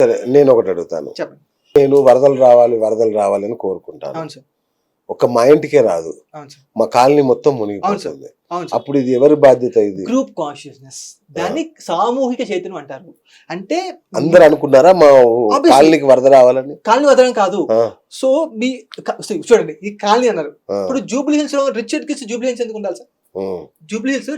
సరే నేను ఒకటి అడుగుతాను. చెప్పండి. నేను వరదలు రావాలి అని కోరుకుంటాను. అవును సార్. ఒక మా ఇంటికే రాదు, అవును సార్. మా కాలనీ మొత్తం అవును సార్. మునిగిపోతుంది. అవును సార్. అప్పుడు ఇది ఎవరి బాధ్యత? ఇది గ్రూప్ కాన్షియస్నెస్, దాన్ని సామూహిక చైతన్యం అంటారు. అంటే అందరు అనుకున్నారా మా Obviously. కాలనీకి వరద రావాలని? కాలనీ వదలడం కాదు. ఆ, సో మీ చూడండి, ఈ కాలనీ అన్నారు. ఆ, ఇప్పుడు జూబ్లీ హిల్స్ లో రిచర్డ్ కిడ్స్ జూబ్లీ హిల్స్ ఎందుకు ఉండాలి సార్? ఉమ్, జూబ్లీ హిల్స్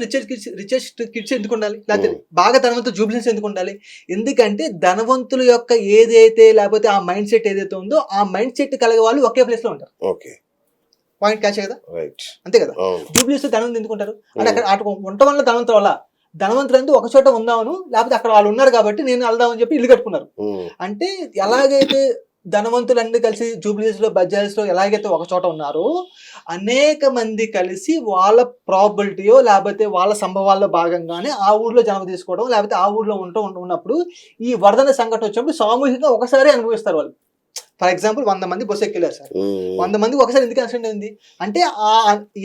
రిచెస్ట్ కిడ్స్ ఎందుకు ఉండాలి? లేకపోతే బాగా ధనవంతులు జూబ్లీ హిల్స్ ఎందుకు ఉండాలి? ఎందుకంటే ధనవంతుల యొక్క ఏదైతే, లేకపోతే ఆ మైండ్ సెట్ ఏదైతే ఉందో ఆ మైండ్ సెట్ కలిగే వాళ్ళు ఒకే ప్లేస్ లో ఉంటారు. ఓకే, పాయింట్ క్యాచ్ కదా, రైట్, అంతే కదా. అవును, జూబ్లీ హిల్స్ ధనవంతులు ఎందుకు ఉంటారు అంటే అక్కడ అటు ఉండటం వల్ల ధనవంతుల వల్ల, ధనవంతులు అంటే ఒక చోట ఉందామను, లేకపోతే అక్కడ వాళ్ళు ఉన్నారు కాబట్టి నేను వెళ్దామని చెప్పి ఇల్లు కట్టుకున్నారు. ఉమ్, అంటే ఎలాగైతే ధనవంతులన్నీ కలిసి జూబ్లీ హిల్స్ లో బడ్జెట్స్ లో ఎలాగైతే ఒక చోట ఉన్నారో, అనేక మంది కలిసి వాళ్ళ ప్రాబిలిటీయో లేకపోతే వాళ్ళ సంభవాల్లో భాగంగానే ఆ ఊర్లో జన్మ తీసుకోవడం, లేకపోతే ఆ ఊర్లో ఉన్నప్పుడు ఈ వరదన సంఘటన వచ్చినప్పుడు సామూహికంగా ఒకసారి అనుభవిస్తారు వాళ్ళు. ఫర్ ఎగ్జాంపుల్ 100 మంది బస్సు ఎక్కిలేరు సార్, ఉమ్, 100 మంది ఒకసారి ఎందుకు యాక్సిడెంట్ అయింది అంటే ఆ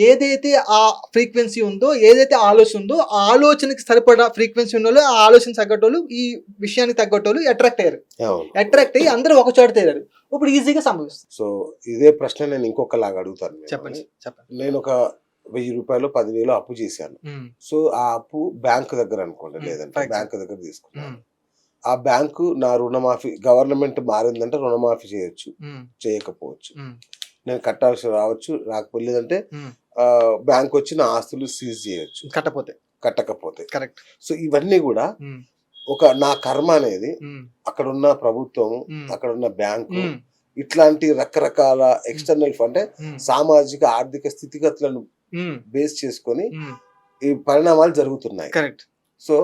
ఏదైతే ఆ ఫ్రీక్వెన్సీ ఉందో, ఏదైతే ఆలోచన ఉందో, ఆ ఆలోచనకి సరిపడా ఫ్రీక్వెన్సీ ఉన్న వాళ్ళు, ఆ ఆలోచన తగ్గట్టోళ్ళు, ఈ విషయానికి తగ్గట్టోళ్ళు అట్రాక్ట్ అయ్యారు. అవును. అట్రాక్ట్ అయ్యి అందరూ ఒక చోట తేరారు. ఇప్పుడు ఈజీగా సంభవిస్తుంది. సో ఇదే ప్రశ్న నేను ఇంకొకలాగా అడుగుతాను. చెప్పండి. నేను ఒక 1000 రూపాయలు 10,000 అప్పు చేశాను. సో ఆ అప్పు బ్యాంక్ దగ్గర అనుకోండి, లేదంటే Right. బ్యాంక్ దగ్గర తీసుకున్నాను. ఆ బ్యాంకు నా రుణమాఫీ, గవర్నమెంట్ మారిందంటే రుణమాఫీ చేయొచ్చు, చేయకపోవచ్చు, నేను కట్టాల్సి రావచ్చు, రాకపోలేదంటే బ్యాంక్ వచ్చి నా ఆస్తులు సీజ్ చేయొచ్చు కట్టకపోతే. కరెక్ట్. సో ఇవన్నీ కూడా ఒక నా కర్మ అనేది అక్కడున్న ప్రభుత్వము, అక్కడున్న బ్యాంకు, ఇట్లాంటి రకరకాల ఎక్స్టర్నల్ అంటే సామాజిక ఆర్థిక స్థితిగతులను బేస్ చేసుకొని ఈ పరిణామాలు జరుగుతున్నాయి. Correct. So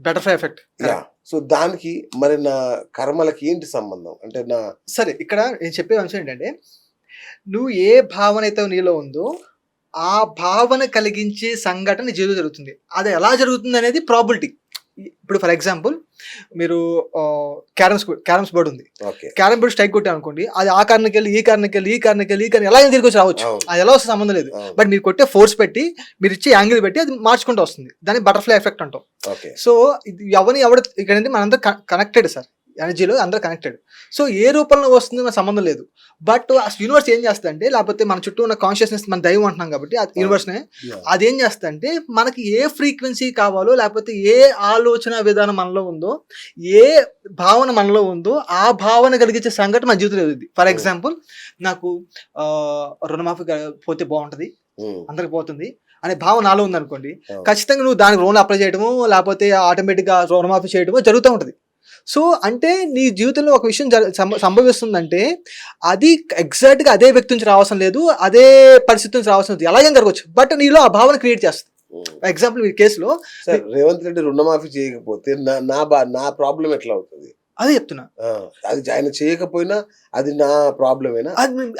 butterfly effect. So దానికి మరి నా కర్మలకి ఏంటి సంబంధం? అంటే నా సరే, ఇక్కడ నేను చెప్పే అంశం ఏంటంటే, నువ్వు ఏ భావన అయితే నీలో ఉందో ఆ భావన కలిగించే సంఘటన నీ జీవితంలో జరుగుతుంది. అది ఎలా జరుగుతుంది అనేది ప్రాబిలిటీ. ఇప్పుడు ఫర్ ఎగ్జాంపుల్ మీరు క్యారమ్స్ బోర్డు ఉంది, ఓకే, క్యారమ్ బోర్డు స్ట్రైక్ కొట్టాను అనుకోండి, అది ఆ కారణకి వెళ్ళి ఈ కారణకి వెళ్ళి ఈ కారణకి వెళ్ళి ఈ కారణం ఎలా తిరిగి వచ్చి రావచ్చు, అవును. అది ఎలా వస్తే సంబంధం లేదు. అవును. బట్ మీరు కొట్టే ఫోర్స్ పెట్టి, మీరు ఇచ్చే యాంగిల్ పెట్టి అది మార్చుకుంటూ వస్తుంది. దాన్ని బటర్ఫ్లై ఎఫెక్ట్ అంటాం. ఓకే. సో ఇది ఎవడు ఇక్కడ మనందరూ కనెక్టెడ్ సార్, ఎనర్జీలో అందరూ కనెక్టెడ్. సో ఏ రూపంలో వస్తుంది మన సంబంధం లేదు. బట్ ఆ యూనివర్స్ ఏం చేస్తుందంటే, లేకపోతే మన చుట్టూ ఉన్న కాన్షియస్నెస్, మన దైవం అంటున్నాం కాబట్టి ఆ యూనివర్స్నే, అదేం చేస్తుందంటే మనకి ఏ ఫ్రీక్వెన్సీ కావాలో, లేకపోతే ఏ ఆలోచన విధానం మనలో ఉందో, ఏ భావన మనలో ఉందో ఆ భావన కలిగించే సంఘటన మన జీవితంలో ఎదుగుద్ది. ఫర్ ఎగ్జాంపుల్, నాకు రుణమాఫీ పోతే బాగుంటుంది, అందరికి పోతుంది అనే భావన నాలో ఉందనుకోండి, ఖచ్చితంగా నువ్వు దానికి లోన్ అప్లై చేయడము, లేకపోతే ఆటోమేటిక్గా రుణమాఫీ చేయడమో జరుగుతూ ఉంటుంది. సో అంటే నీ జీవితంలో ఒక విషయం సంభవిస్తుందంటే అది ఎగ్జాక్ట్గా అదే వ్యక్తి నుంచి రావాల్సిన లేదు, అదే పరిస్థితి నుంచి రావాల్సిన లేదు, ఎలాగైనా జరగవచ్చు. బట్ నీలో ఆ భావన క్రియేట్ చేస్తుంది. ఫర్ ఎగ్జాంపుల్ ఈ కేసులో రేవంత్ రెడ్డి రుణమాఫీ చేయకపోతే నా ప్రాబ్లం ఎట్లా అవుతుంది? అదే చెప్తున్నా. అది ఆయన చేయకపోయినా అది నా ప్రాబ్లమేనా?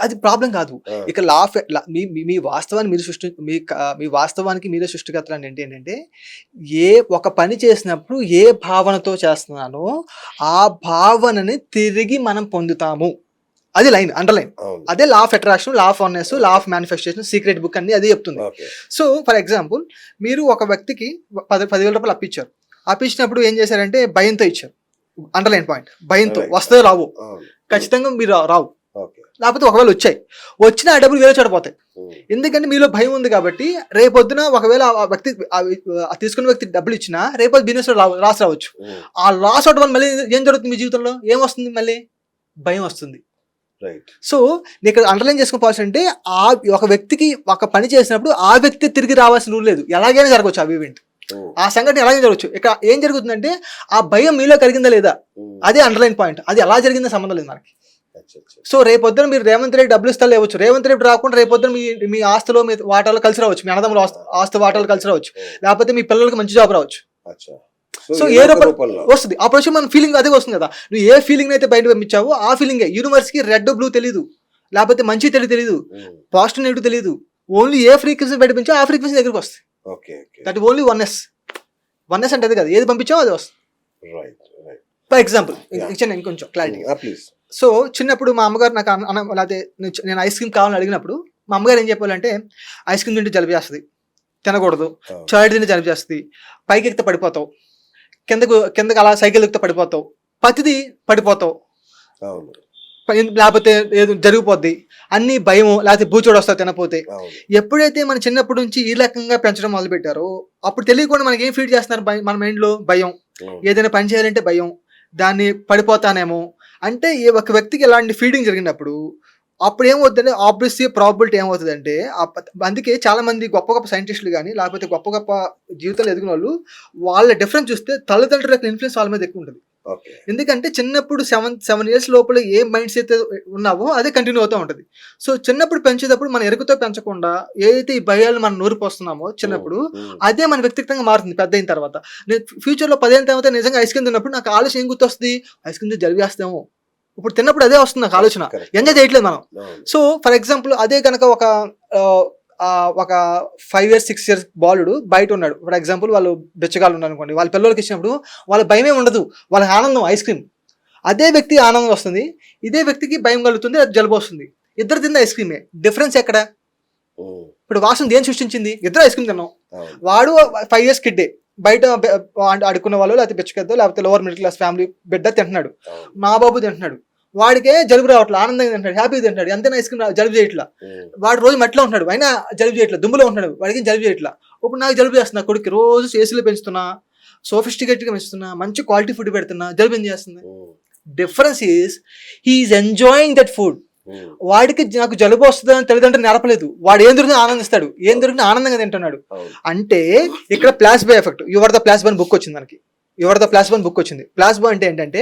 అది ప్రాబ్లం కాదు. ఇక మీ వాస్తవాన్ని మీరు మీ వాస్తవానికి మీరే సృష్టికర్తలు అంటే ఏంటంటే, ఏ ఒక పని చేసినప్పుడు ఏ భావనతో చేస్తున్నానో ఆ భావనని తిరిగి మనం పొందుతాము. అది లైన్, అండర్లైన్. అదే law of attraction, law of oneness, law of manifestation, secret book అన్ని అదే చెప్తుంది. సో ఫర్ ఎగ్జాంపుల్, మీరు ఒక వ్యక్తికి 10,000 రూపాయలు అప్పించారు. అప్పించినప్పుడు ఏం చేశారంటే భయంతో ఇచ్చారు. అండర్లైన్ పాయింట్, భయంతో. వస్తే రావు, ఖచ్చితంగా మీరు రావు, లేకపోతే ఒకవేళ వచ్చిన ఆ డబ్బులు వేరే చోట పోతాయి. ఎందుకంటే మీలో భయం ఉంది కాబట్టి రేపొద్దున ఒకవేళ ఆ వ్యక్తి తీసుకున్న వ్యక్తి డబ్బులు ఇచ్చినా రేపొద్దు బిజినెస్ లో లాస్ రావచ్చు. ఆ లాస్ అవడం వల్ల మళ్ళీ ఏం జరుగుతుంది మీ జీవితంలో? ఏం వస్తుంది? మళ్ళీ భయం వస్తుంది. సో నేను ఇక్కడ అండర్లైన్ చేసుకోవాల్సి అంటే, ఒక వ్యక్తికి ఒక పని చేసినప్పుడు ఆ వ్యక్తి తిరిగి రావాల్సిన రూల్ లేదు, ఎలాగైనా జరగవచ్చు ఆ ఈవెంట్, ఆ సంఘటన ఎలాగే జరగచ్చు. ఇక్కడ ఏం జరుగుతుందంటే ఆ భయం మీలో కలిగిందా లేదా, అదే అండర్లైన్ పాయింట్. అది ఎలా జరిగిందో సంబంధం లేదు మనకి. సో రేపొద్దున మీరు రేవంత్ రెడ్డి డబ్బులు ఇస్తా లేవచ్చు, రేవంత్ రెడ్డి రాకుండా రేపొద్దున మీ ఆస్తులో, మీ వాటాలో కలిసి రావచ్చు, మీ అన్నదమ్ముల ఆస్తి వాటాలు కలిసి రావచ్చు, లేకపోతే మీ పిల్లలకి మంచి జాబ్ రావచ్చు. సో ఏ రూపంలో వస్తుంది ఆ ప్రశ్న, మన ఫీలింగ్ అదే వస్తుంది కదా. నువ్వు ఏ ఫీలింగ్ అయితే బయట పంపించావో ఆ ఫీలింగే. యూనివర్స్ కి రెడ్ బ్లూ తెలియదు, లేకపోతే మంచి తెలియదు, పాజిటివ్ నెగిటివ్ తెలియదు. ఓన్లీ ఏ ఫ్రీక్వెన్సీ బయట పంపించావు ఆ ఫ్రీక్వెన్సీ దగ్గరికి వస్తుంది. దట్ ఓన్లీ వన్నెస్ అంటే అది కదా, ఏది పంపించావో అది వస్తుంది. ఫర్ ఎగ్జాంపుల్ ఇంకొంచెం క్లారిటీ. సో చిన్నప్పుడు మా అమ్మగారు నాకు లేకపోతే నేను ఐస్ క్రీమ్ కావాలని అడిగినప్పుడు మా అమ్మగారు ఏం చెప్పాలంటే, ఐస్ క్రీమ్ తింటే జలుబు చేస్తుంది, తినకూడదు, చాయ్ తింటే జలుబు చేస్తుంది, పైకి ఎక్కితే పడిపోతావు, కిందకు అలా సైకిల్ ఎక్కితే పడిపోతావు, ప్రతిదీ పడిపోతావు, అవును లేకపోతే ఏదో జరిగిపోద్ది, అన్ని భయము, లేకపోతే బూచోడు వస్తా తినపోతే. అవును ఎప్పుడైతే మన చిన్నప్పటి నుంచి ఈ రకంగా పెంచడం మొదలు పెట్టారో అప్పుడు తెలియకుండా మనకి ఏం ఫీడ్ చేస్తున్నారు, మన మైండ్లో భయం, అవును. ఏదైనా పని చేయాలంటే భయం, దాన్ని పడిపోతానేమో అంటే ఏ ఒక వ్యక్తికి ఇలాంటి ఫీడింగ్ జరిగినప్పుడు అప్పుడు ఏమవుతుందంటే ఆబ్వియస్లీ ప్రాబిలిటీ ఏమవుతుందంటే అందుకే చాలా మంది గొప్ప గొప్ప సైంటిస్టులు కానీ లేకపోతే గొప్ప గొప్ప జీవితాలు ఎదిగిన వాళ్ళు వాళ్ళ డిఫరెన్స్ చూస్తే తల్లిదండ్రుల యొక్క ఇన్ఫ్లుయెన్స్ వాళ్ళ మీద ఎక్కువ ఉంటుంది. ఓకే ఎందుకంటే చిన్నప్పుడు 7 years లోపల ఏ మైండ్స్ అయితే ఉన్నావో అదే కంటిన్యూ అవుతూ ఉంటుంది. సో చిన్నప్పుడు పెంచేటప్పుడు మన ఎరుకతో పెంచకుండా ఏదైతే ఈ భయాలు మనం నూరు పోస్తున్నామో చిన్నప్పుడు అదే మన వ్యక్తిగతంగా మారుతుంది పెద్ద అయిన తర్వాత. నేను ఫ్యూచర్లో 10 ఏళ్ళ తర్వాత నిజంగా ఐస్ క్రీమ్ తిన్నప్పుడు నాకు ఆలోచన ఏం గుర్తొస్తుంది, ఐస్ క్రీమ్ జలుబు చేస్తాము. ఇప్పుడు తిన్నప్పుడు అదే వస్తుంది నాకు ఆలోచన, ఎంజాయ్ చేయట్లేదు మనం. సో ఫర్ ఎగ్జాంపుల్ అదే కనుక ఒక 5 years 6 years బాలుడు బయట ఉన్నాడు, ఫర్ ఎగ్జాంపుల్ వాళ్ళు బెచ్చగాళ్ళు ఉన్నారు అనుకోండి, వాళ్ళ పిల్లలకి ఇచ్చినప్పుడు వాళ్ళ భయమే ఉండదు, వాళ్ళకి ఆనందం ఐస్ క్రీమ్. అదే వ్యక్తి ఆనందం వస్తుంది, ఇదే వ్యక్తికి భయం కలుగుతుంది, అది జలుబు వస్తుంది. ఇద్దరు తిన్న ఐస్ క్రీమే, డిఫరెన్స్ ఎక్కడ? ఇప్పుడు వాసన దేని సృష్టించింది? ఇద్దరు ఐస్ క్రీమ్ తిన్నాం. వాడు 5 years కిడ్డే బయట ఆడుకున్న వాళ్ళు లేకపోతే బిచ్చకద్దో లేకపోతే లోవర్ మిడిల్ క్లాస్ ఫ్యామిలీ బిడ్డ తింటున్నాడు, మా బాబు తింటున్నాడు, వాడికే జలుబు రావట్లేదు, ఆనందంగా తింటాడు, హ్యాపీగా తింటాడు, ఎంతైనా ఐస్ క్రీమ్ జలుబు చేయట్లా. వాడు రోజు మట్టిలో ఉంటున్నాడు అయినా జలుబు చేయట్లా, దుమ్ములో ఉంటున్నాడు, వాడికి జలుబు చేయట్లా. ఇప్పుడు నాకు జలుబు చేస్తున్నా, కొడుకు రోజు ఏసీలో పెంచుతున్నా, సోఫిస్టికేటెడ్గా పెంచుతున్నా, మంచి క్వాలిటీ ఫుడ్ పెడుతున్నా, జలుబు ఏం చేస్తుంది? Difference is he is enjoying that food. వాడికి నాకు జలుబు వస్తుందని తల్లిదండ్రులు నేర్పలేదు, వాడు ఏం దొరికినా ఆనందిస్తాడు, ఏం దొరికినా ఆనందంగా తింటున్నాడు. అంటే ఇక్కడ placebo effect, your the placebo అని బుక్ వచ్చింది మనకి, యువర్ ద ప్లాసిబో అని బుక్ వచ్చింది. ప్లాసిబో అంటే ఏంటంటే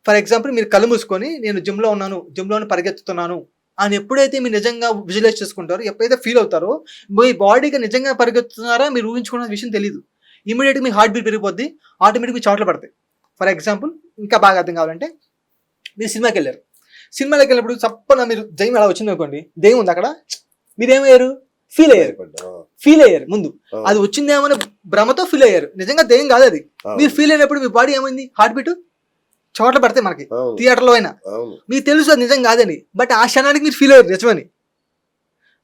ఫర్ ఎగ్జాంపుల్ మీరు కళ్ళు మూసుకొని నేను జిమ్లో ఉన్నాను, జిమ్లోనే పరిగెత్తుతున్నాను అని ఎప్పుడైతే మీరు నిజంగా విజువలైజ్ చేసుకుంటారో, ఎప్పుడైతే ఫీల్ అవుతారో మీ బాడీకి నిజంగా పరిగెత్తున్నారా మీరు ఊహించుకున్న విషయం తెలియదు. ఇమీడియట్గా మీ హార్ట్ బీట్ పెరిగిపోద్ది, ఆటోమేటిక్గా మీ చోట్ల పడతాయి. ఫర్ ఎగ్జాంపుల్ ఇంకా బాగా అర్థం కావాలంటే మీరు సినిమాకి వెళ్ళారు, సినిమాలోకి వెళ్ళినప్పుడు చప్పన మీరు దయ్యం ఎలా వచ్చింది అనుకోండి, దయ్యం ఉంది అక్కడ, మీరేమయ్యారు? ఫీల్ అయ్యారు ముందు, అది వచ్చిందేమని భ్రమతో ఫీల్ అయ్యారు, నిజంగా దయ్యం కాదు అది. మీరు ఫీల్ అయినప్పుడు మీ బాడీ ఏమైంది, హార్ట్ బీట్ చోట్ల పడతాయి మనకి, థియేటర్లో అయినా మీకు తెలుసు అది నిజం కాదని, బట్ ఆ క్షణానికి మీరు ఫీల్ అయ్యారు నిజమని.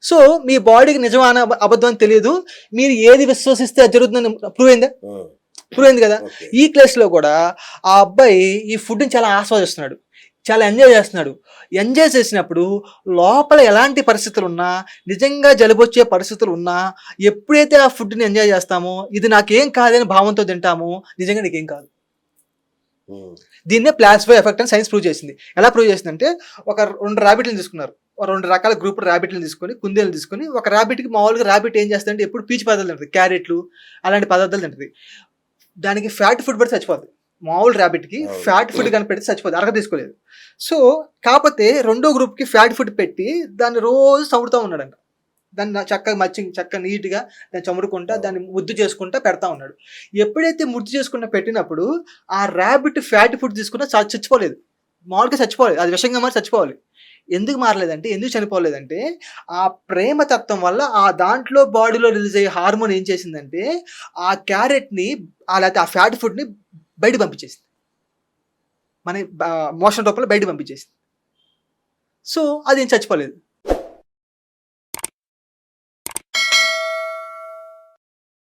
సో మీ బాడీకి నిజమైన అబద్ధం అని తెలియదు, మీరు ఏది విశ్వసిస్తే అది జరుగుతుందని ప్రూవ్ అయింది కదా. ఈ కేసులో కూడా ఆ అబ్బాయి ఈ ఫుడ్ని చాలా ఆస్వాదిస్తున్నాడు, చాలా ఎంజాయ్ చేస్తున్నాడు. ఎంజాయ్ చేసినప్పుడు లోపల ఎలాంటి పరిస్థితులు ఉన్నా, నిజంగా జలుబొచ్చే పరిస్థితులు ఉన్నా, ఎప్పుడైతే ఆ ఫుడ్ని ఎంజాయ్ చేస్తామో ఇది నాకేం కాదని భావంతో తింటామో నిజంగా నీకేం కాదు. దీన్నే ప్లాసిబో ఎఫెక్ట్ అని సైన్స్ ప్రూవ్ చేసింది. ఎలా ప్రూవ్ చేసిందంటే ఒక 2 ర్యాబిట్లను తీసుకున్నారు, 2 రకాల గ్రూప్ ర్యాబిట్లను తీసుకొని, కుందేలు తీసుకొని, ఒక ర్యాబిట్కి మామూలుగా ర్యాబిట్ ఏం చేస్తుందంటే ఎప్పుడు పీచు పదార్థాలు తింటుంది, క్యారెట్లు అలాంటి పదార్థాలు తింటుంది. దానికి ఫ్యాట్ ఫుడ్ పెడితే చచ్చిపోతుంది, మామూలు ర్యాబిట్కి ఫ్యాట్ ఫుడ్ కానీ పెడితే చచ్చిపోతుంది, అరగ తీసుకోలేదు. సో కాకపోతే రెండో గ్రూప్కి ఫ్యాట్ ఫుడ్ పెట్టి దాన్ని రోజు చముడుతూ ఉన్నాడంట, దాన్ని చక్కగా చక్కగా నీట్గా దాన్ని చమురుకుంటా దాన్ని ముద్దు చేసుకుంటా పెడతా ఉన్నాడు. ఎప్పుడైతే ముద్దు చేసుకుంటా పెట్టినప్పుడు ఆ ర్యాబిట్ ఫ్యాట్ ఫుడ్ తీసుకున్నా చచ్చిపోలేదు, మామూలుగా చచ్చిపోలేదు, అది విషంగా మారి చచ్చిపోవాలి. ఎందుకు మారలేదంటే, ఎందుకు చనిపోలేదంటే ఆ ప్రేమ తత్వం వల్ల ఆ దాంట్లో బాడీలో రిలీజ్ అయ్యే హార్మోన్ ఏం చేసిందంటే ఆ క్యారెట్ని లేకపోతే ఆ ఫ్యాట్ ఫుడ్ని బయట పంపించేసింది, మన మోషన్ రూపంలో బయట పంపించేసింది. సో అది ఏం చచ్చిపోలేదు.